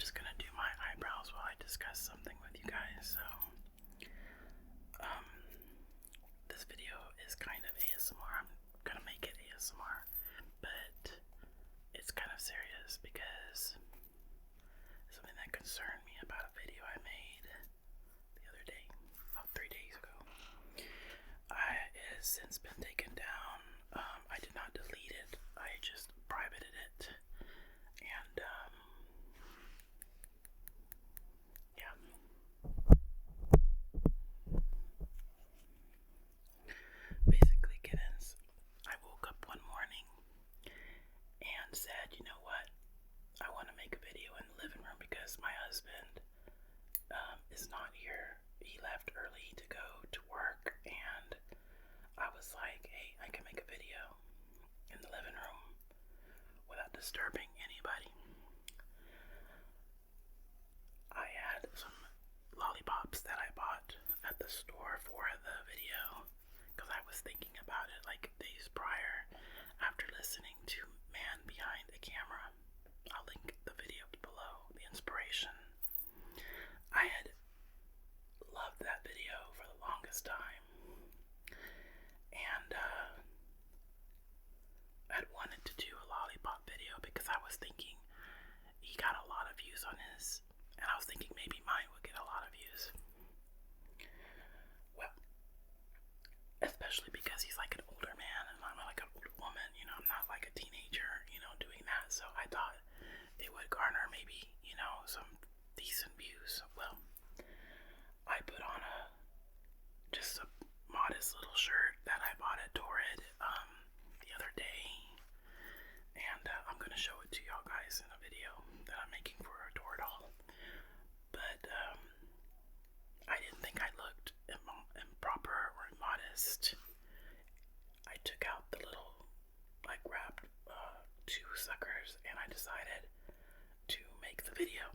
just gonna do my eyebrows while I discuss something with you guys. So, this video is kind of ASMR. I'm gonna make it ASMR, but it's kind of serious because something that concerned me about a video I made the other day, about 3 days ago. It has since been taken down. I did not delete it. I just privated it. And, yeah. Basically, kittens, I woke up one morning and said, you know what? I want to make a video in the living room because my husband is not here. He left early to go to work, and I was like, hey, I can make a video in the living room without disturbing anybody. I had some lollipops that I bought at the store for the video because I was thinking about it like days prior after listening to Man Behind the Camera. I'll link the video below, the inspiration. I had loved that video for the longest time, and I'd wanted to do a lollipop video because I was thinking he got a lot of views on his, and I was thinking maybe mine would get a lot of views. Well, especially because he's like an older man and I'm like an older woman, you know, I'm not like a teenager, you know, doing that. So I thought it would garner maybe, you know, some decent views. Well, I put on just a modest little shirt that I bought at Torrid the other day, and I'm gonna show it to y'all guys in a video that I'm making for a Torrid haul. But I didn't think I looked improper or immodest. I took out the little, I grabbed 2 suckers and I decided to make the video.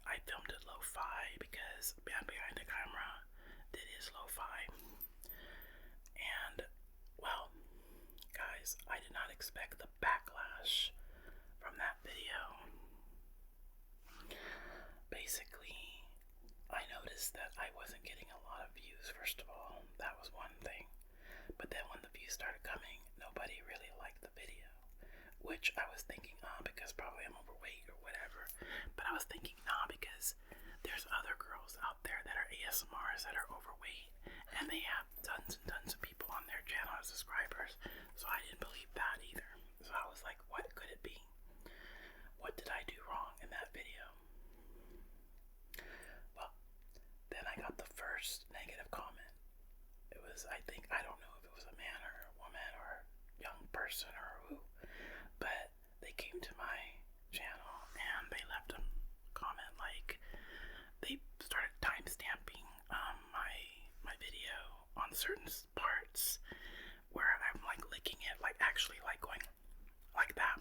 I filmed it lo-fi because Man Behind the Camera did his lo-fi. And, well, guys, I did not expect the backlash from that video. Basically, I noticed that I wasn't getting a lot of views, first of all. That was one thing. But then when the views started coming, nobody really liked the video. Which I was thinking, because probably I'm overweight or whatever. But I was thinking, because there's other girls out there that are ASMRs that are overweight, and they have tons and tons of people on their channel as subscribers. So I didn't believe that either. So I was like, what could it be? What did I do wrong in that video? Well, then I got the first negative comment. It was, I don't know if it was a man or a woman or a young person or who, but they came to my channel and they left a comment like they started timestamping my video on certain parts where I'm like licking it, like actually like going like that.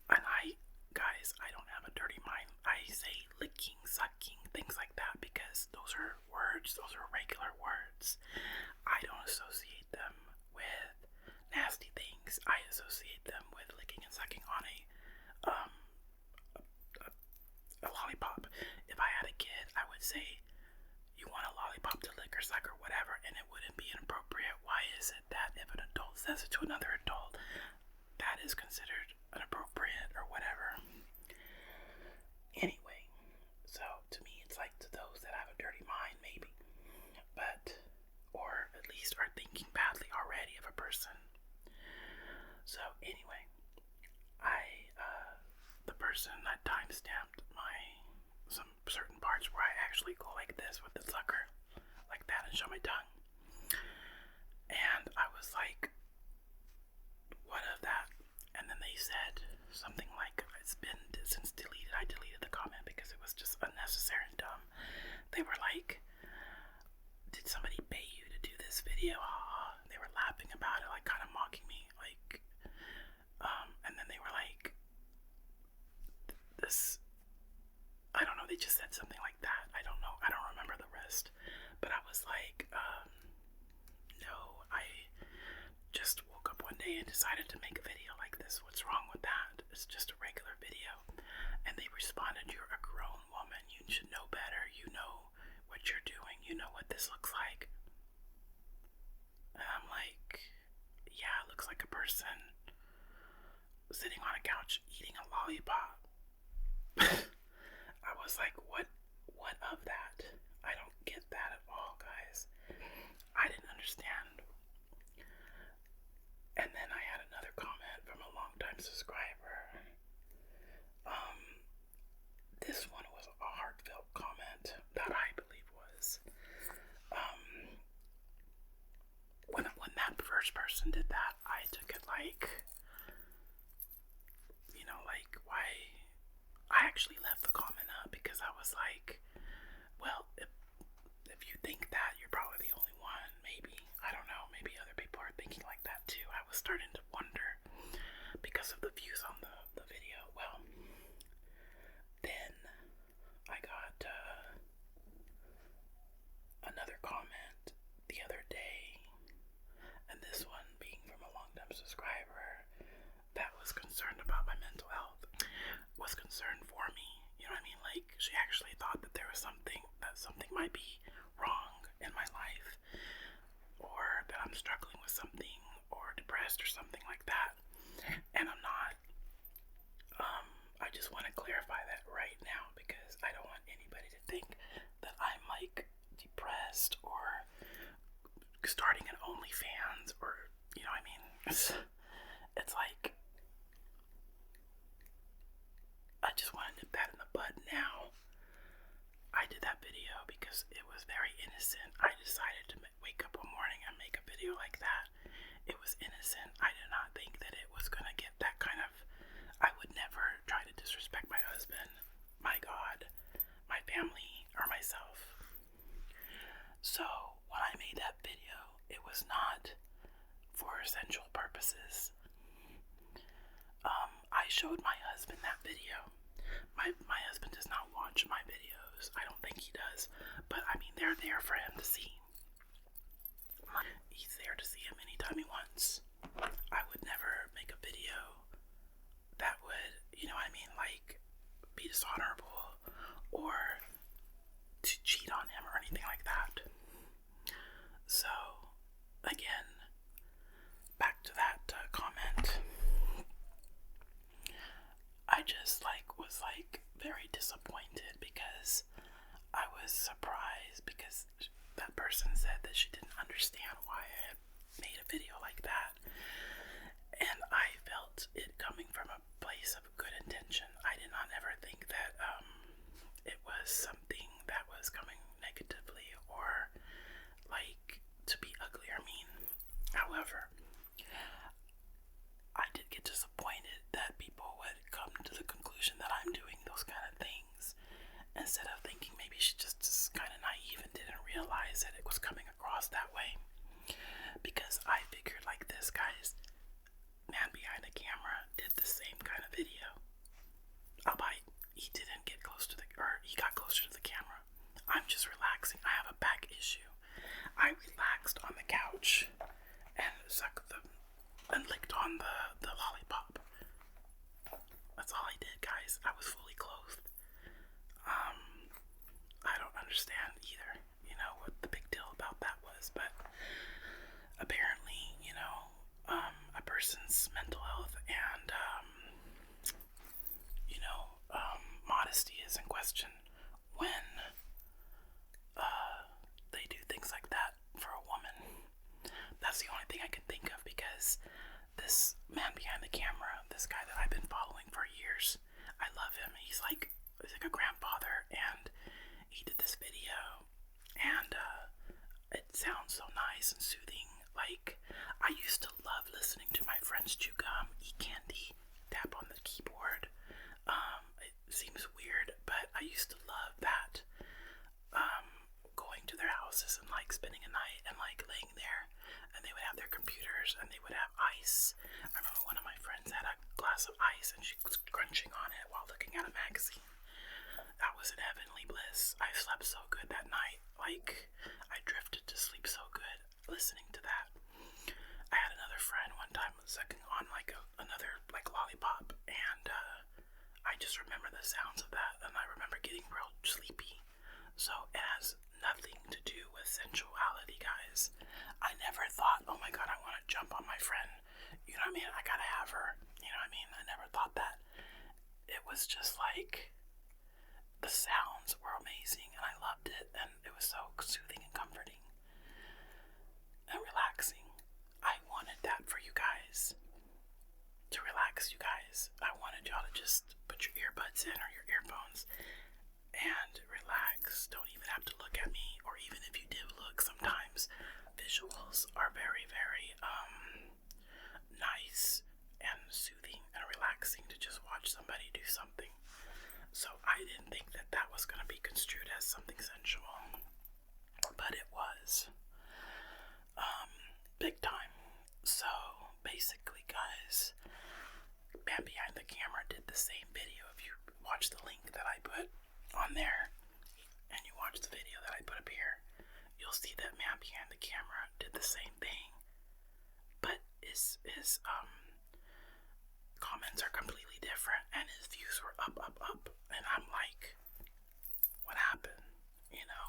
And guys, I don't have a dirty mind. I say licking, sucking, things like that because those are words, those are regular words. I don't associate them with nasty things. I associate them with licking and sucking on a lollipop. If I had a kid, I would say, you want a lollipop to lick or suck or whatever, and it wouldn't be inappropriate. Why is it that if an adult says it to another adult, that is considered inappropriate or whatever? Anyway, so to me, it's like to those that have a dirty mind, maybe, but, or at least are thinking badly already of a person. So anyway, the person that timestamped some certain parts where I actually go like this with the sucker, like that, and show my tongue. And I was like, what of that? And then they said something like, it's been since deleted. I deleted the comment because it was just unnecessary and dumb. They were like, did somebody pay you to do this video? They were laughing about it, like kind of mocking me, like, and then they were like, this, I don't know, they just said something like that. I don't know, I don't remember the rest. But I was like, no, I day and decided to make a video like this. What's wrong with that? It's just a regular video. And they responded, you're a grown woman. You should know better. You know what you're doing. You know what this looks like. And I'm like, yeah, it looks like a person sitting on a couch eating a lollipop. I was like, what of that? I don't get that at all, guys. I didn't understand. And then I had another comment from a longtime subscriber. This one was a heartfelt comment that I believe was. When that first person did that, I took it like, like, why? I actually left the comment up because I was like, well, if you think that, you're probably the only one. Maybe. I don't know. Maybe other people are thinking like that too. I was starting to wonder because of the views on the video. Well, then I got another comment the other day, and this one being from a long-time subscriber that was concerned about my mental health, was concerned for me. You know what I mean? Like, she actually thought that there was something might be wrong in my life, or that I'm struggling with something, or depressed, or something like that. And I'm not. I just want to clarify that right now because I don't want anybody to think that I'm like depressed or starting an OnlyFans, or you know what I mean? It's like, I just want to nip that in the bud now. I did that video because it was very innocent. I decided to wake up one morning and make a video like that. It was innocent. I did not think that it was going to get that kind of... I would never try to disrespect my husband, my God, my family, or myself. So when I made that video, it was not for sensual purposes. I showed my husband that video. My husband does not watch my videos. I don't think he does. But I mean, they're there for him to see. He's there to see him anytime he wants. I would never make a video that would, you know what I mean, like, be dishonorable or to cheat on him or anything like that. So, again, back to that comment. I just was very disappointed because I was surprised because that person said that she didn't understand why I had made a video like that. And I felt it coming from a place of good intention. I did not ever think that it was something that was coming negatively or like to be ugly or mean. However, I did get disappointed that people would come to the conclusion that I'm doing those kind of things instead of thinking maybe she just is kind of naive and didn't realize that it was coming across that way. Because I figured like this, guys, man behind the camera did the same kind of video. Albeit he didn't get close to he got closer to the camera. I'm just relaxing. I have a back issue. I relaxed on the couch and licked on the lollipop. That's all I did, guys. I was fully clothed. I don't understand either, what the big deal about that was, but apparently, a person's mental health and, modesty is in question when, they do things like that for a woman. That's the only thing I can think of because this man behind the camera, this guy that I've been following for years, I love him. He's like a grandfather, and he did this video, and it sounds so nice and soothing. Like, I used to love listening to my friends chew gum, eat candy, tap on the keyboard. It seems weird, but I used to love that. Going to their houses and spending a night and laying there, and they would have their computers and they would have ice. I remember one of my friends had a glass of ice and she was crunching on it while looking at a magazine. That was an heavenly bliss. I slept so good that night. I drifted to sleep so good listening to that. I had another friend one time sucking on like another like lollipop, and I just remember the sounds of that, and I remember getting real sleepy. So it has nothing to do with sensuality, guys. I never thought, oh my god, I want to jump on my friend. You know what I mean? I gotta have her. You know what I mean? I never thought that. It was just like the sounds were amazing, and I loved it, and it was so soothing and comforting and relaxing. I wanted that for you guys, to relax you guys. I wanted y'all to just put your earbuds in or your earphones and relax. Don't even have to look at me, or even if you did look, sometimes visuals are very, very nice and soothing and relaxing to just watch somebody do something. So I didn't think that that was going to be construed as something sensual, but it was. Big time. So basically, guys, Man Behind the Camera did the same video. If you watch the link that I put on there and you watch the video that I put up here, you'll see that Man Behind the Camera did the same thing, but his comments are completely different, and his views were up, and I'm like, what happened? You know,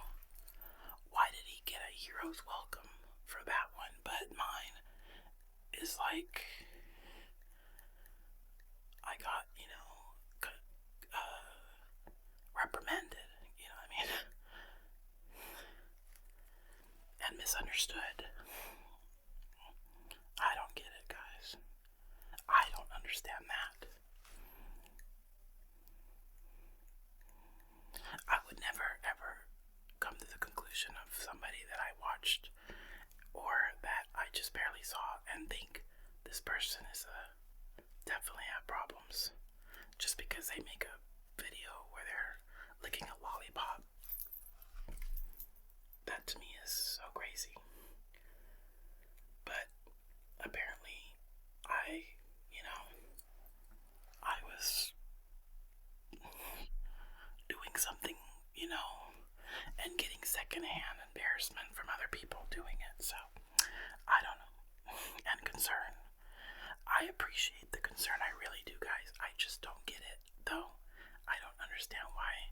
why did he get a hero's welcome for that one, but mine is like, I got, you know, reprimanded, you know what I mean, and misunderstood. I don't get it, guys. I don't understand that. I would never ever come to the conclusion of somebody that I watched or that I just barely saw and think this person is definitely have problems just because they make a video where they're licking a lollipop. That to me is so crazy. But apparently I was doing something, and getting secondhand embarrassment from other people doing it. So I don't know. And concern. I appreciate the concern. I really do, guys. I just don't get it, though. I don't understand why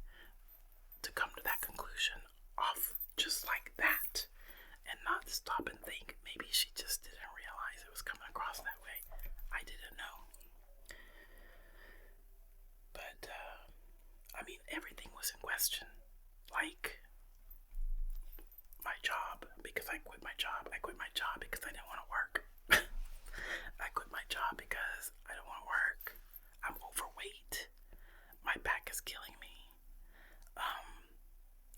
to come to that conclusion off just like that and not stop and think maybe she just didn't realize it was coming across that way. I didn't know. But, everything was in question. Like, my job, because I quit my job. I quit my job because I didn't want to work. I quit my job because I don't want to work. I'm overweight. My back is killing me.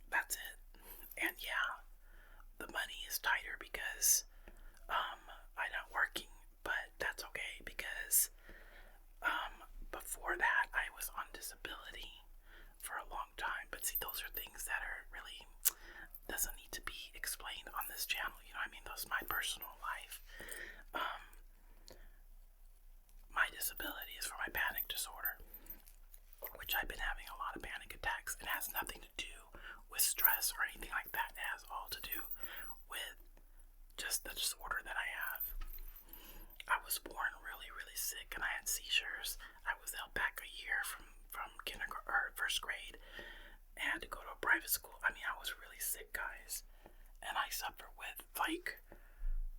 That's it. And yeah, the money is tighter because I'm not working, but that's okay because before that I was on disability for a long time. But see, those are things that are really doesn't need to be explained on this channel. You know what I mean? Those my personal life. My disability is for my panic disorder, which I've been having a lot of panic attacks. It has nothing to do with stress or anything like that. It has all to do with just the disorder that I have. I was born really, really sick, and I had seizures. I was held back a year from kindergarten or first grade, and had to go to a private school. I was really sick, guys, and I suffer with like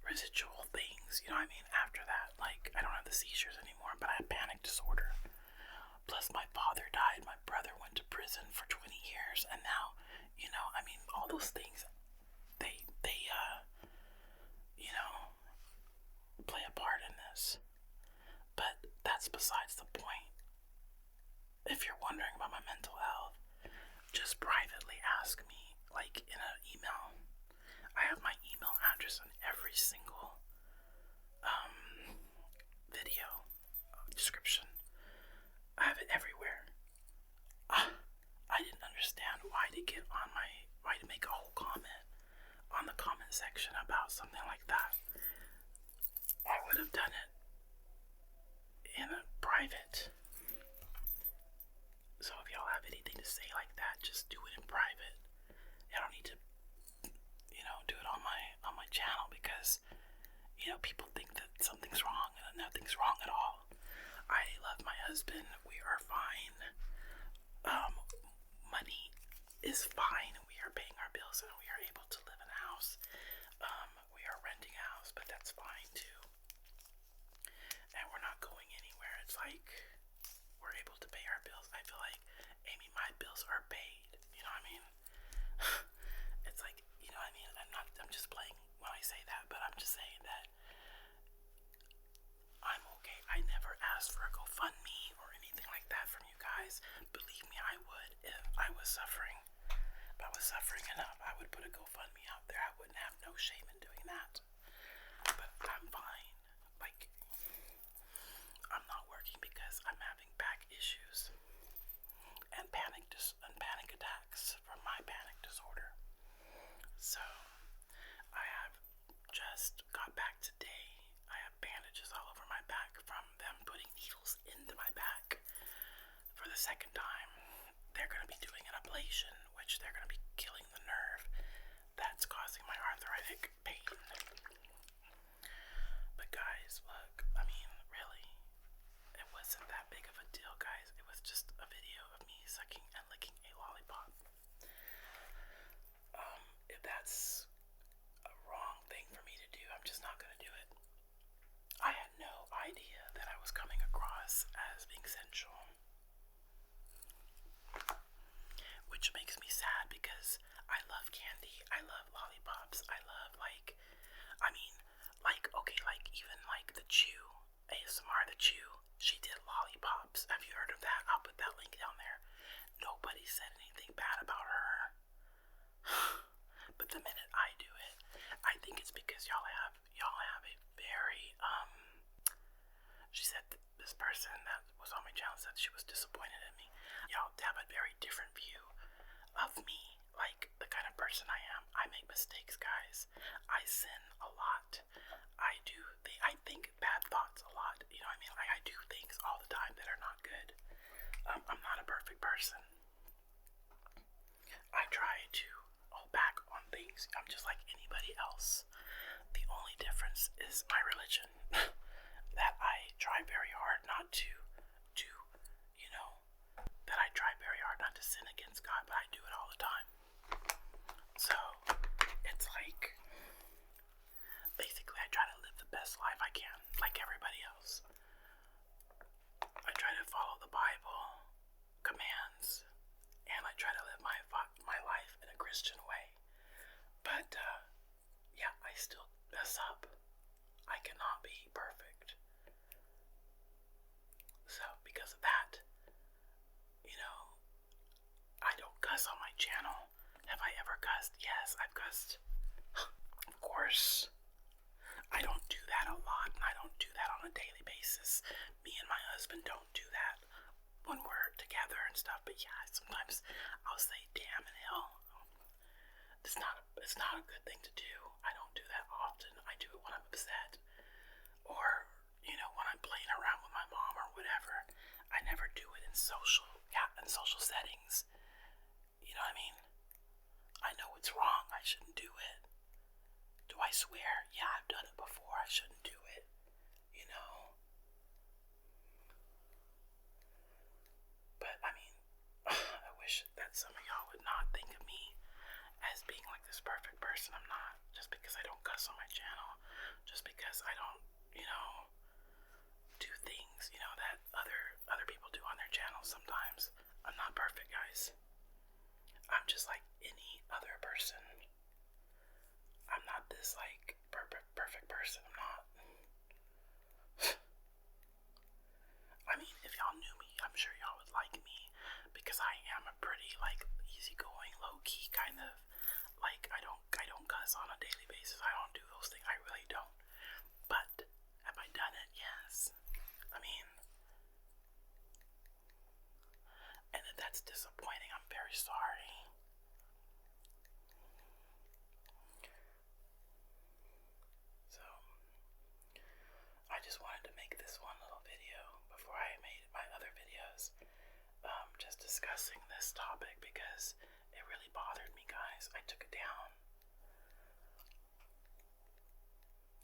residual things. You know what I mean? After that, like, I don't have the seizures anymore, but I have panic disorder. Plus, my father died. My brother went to prison for 20 years, and now, all those things, they play a part in this. But that's besides the point. If you're wondering about my mental health, just privately ask me, like in an email. I have my email address on every single video description. I have it everywhere. I didn't understand why to make a whole comment on the comment section about something like that. I would have done it in a private. So if y'all have anything to say like that, just do it in private. I don't need to, do it on my channel because, people think that something's wrong and ask for a GoFundMe or anything like that from you guys. Believe me, I would. If I was suffering enough, I would put a GoFundMe out there. I wouldn't have no shame in doing that. But I'm fine. Like, I'm not working because I'm having back issues and panic attacks from my panic disorder. So I have just got back today. I have bandages all over my back from them putting needles into my back for the second time. They're going to be doing an ablation, which they're going to be killing the nerve that's causing my arthritic pain. But guys, look, I mean, really, it wasn't that big of a deal, guys. It was just a video of me sucking and licking a lollipop. If that's a wrong thing for me to do, I'm just not going to do it. I had no idea that I was coming across as being sensual. Which makes me sad because I love candy, I love lollipops, I love even the Chew, ASMR the Chew, she did lollipops. Have you heard of that? I'll put that link down there. Nobody said anything bad about her. But the minute I do it, I think it's because y'all have a very, she said this person that was on my channel said she was disappointed in me. Y'all have a very different view of me, like the kind of person I am. I make mistakes, guys. I sin a lot. I think bad thoughts a lot. You know what I mean? Like, I do things all the time that are not good. I'm not a perfect person. I try to hold back on things. I'm just like anybody else. The only difference is my religion. That I try very hard not to that I try very hard not to sin against God, but I do it all the time. So, it's like, basically I try to live the best life I can, like everybody else. I try to follow the Bible commands, and I try to live my life in a Christian way. But, yeah, I still mess up. I cannot be perfect. So, because of that, I don't cuss on my channel. Have I ever cussed? Yes, I've cussed. Of course. I don't do that a lot, and I don't do that on a daily basis. Me and my husband don't do that when we're together and stuff, but yeah, sometimes I'll say damn and hell. It's not a good thing to do. I don't do that often. I do it when I'm upset. Or, when I'm playing around with my mom or whatever. I never do it in social settings. You know what I mean? I know it's wrong. I shouldn't do it. Do I swear? Yeah, I've done it before. I shouldn't do it. But, I mean, I wish that some of y'all would not think of me as being like this perfect person. I'm not. Just because I don't cuss on my channel. Just because I don't, do things, that other people do on their channels sometimes. I'm not perfect, guys. I'm just like any other person. I'm not this, perfect person. I'm not. I mean, if y'all knew me, I'm sure y'all would like me. Because I am a pretty, easygoing, low-key kind of, I don't cuss on a daily basis. I don't do those things. I really don't. But, have I done it? Yes. I mean, and if that's disappointing, I'm very sorry. So, I just wanted to make this one little video before I made my other videos, just discussing this topic because it really bothered me, guys. I took it down.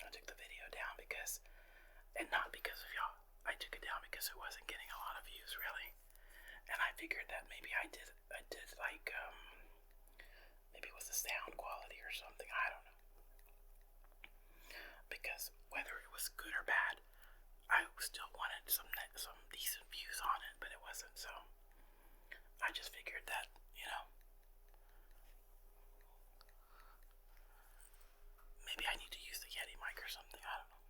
I took the video down and not because of y'all. I took it down because it wasn't getting a lot of views, really. And I figured that maybe I did maybe it was the sound quality or something. I don't know. Because whether it was good or bad, I still wanted some decent views on it, but it wasn't. So I just figured that, maybe I need to use the Yeti mic or something. I don't know.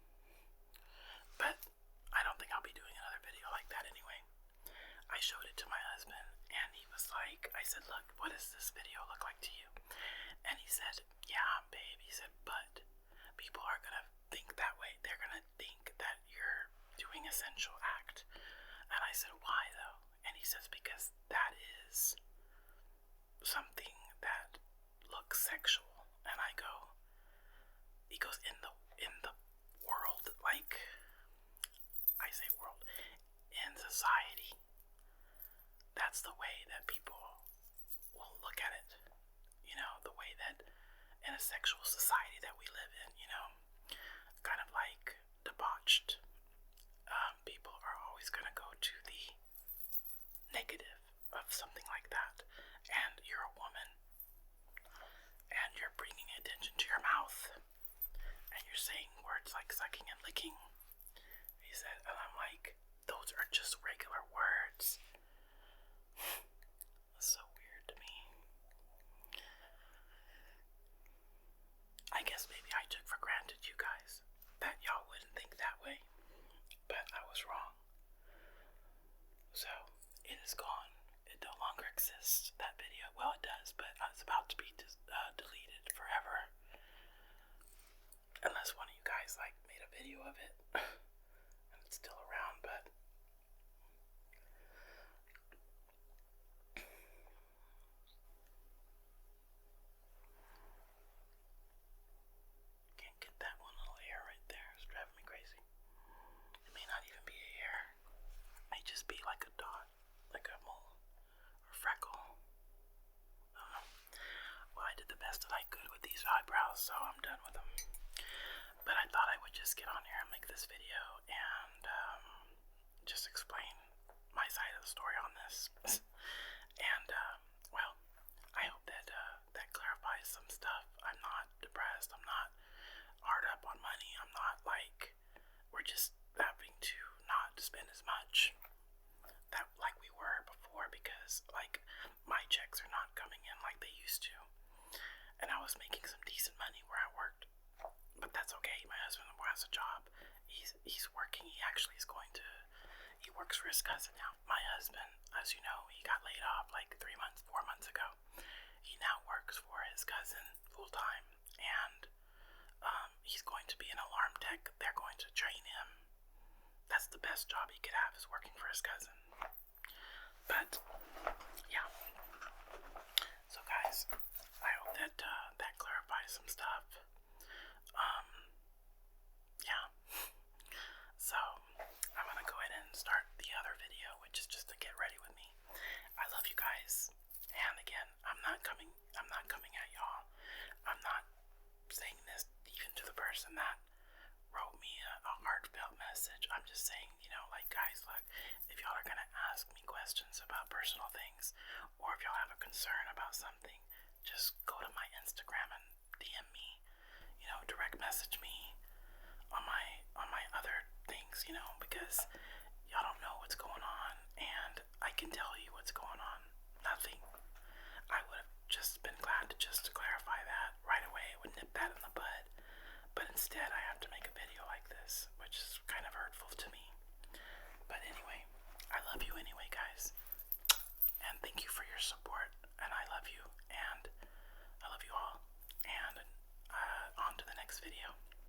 But I don't think I'll be doing another said, yeah, babe, he said, but people are gonna think that way. They're gonna think that you're doing a sensual act. And I said, why though? And he says, because that is something that looks sexual. And I go, he goes, in the world, like, I say world, in society, that's the way that people will look at it. You know, the way that in a sexual society that we live in, you know, kind of like debauched, people are always going to go to the negative of something like that. And you're a woman, and you're bringing attention to your mouth, and you're saying words like sucking and licking. He said, and I'm like, those are just regular words. That's so weird to me. I guess maybe I took for granted, you guys, that y'all wouldn't think that way. But I was wrong. So, it is gone. It no longer exists, that video. Well, it does, but it's about to be deleted forever. Unless one of you guys, like, made a video of it. And it's still around, but... Can't get that one little hair right there. It's driving me crazy. It may not even be a hair. It may just be like a dot, like a mole or freckle. I don't know. Well, I did the best that I could with these eyebrows, so I'm done with them. But I thought I would just get on here and make this video and just explain my side of the story on this. And, well, I hope that that clarifies some stuff. I'm not depressed. I'm not hard up on money. I'm not like, we're just having to not spend as much that like we were before, because like my checks are not coming in like they used to. And I was making some decent money where I worked. But that's okay. My husband has a job. He's working. He actually is going to, he works for his cousin now. My husband, as you know, he got laid off like 4 months ago. He now works for his cousin full time, and he's going to be an alarm tech. They're going to train him. That's the best job he could have, is working for his cousin. But yeah. So guys, I hope that that clarifies some stuff. Yeah. So, I'm gonna go ahead and start the other video, which is just to get ready with me. I love you guys. And again, I'm not coming at y'all. I'm not saying this even to the person that wrote me a heartfelt message. I'm just saying, you know, like, guys, look, if y'all are gonna ask me questions about personal things, or if y'all have a concern about something, just go to my Instagram and DM me. You know, direct message me on my other things, you know, because y'all don't know what's going on, and I can tell you what's going on. Nothing. I would have just been glad to just clarify that right away. It would nip that in the bud. But instead, I have to make a video like this, which is kind of hurtful to me. But anyway, I love you anyway, guys. And thank you for your support. And I love you. And I love you all. And on to the next video.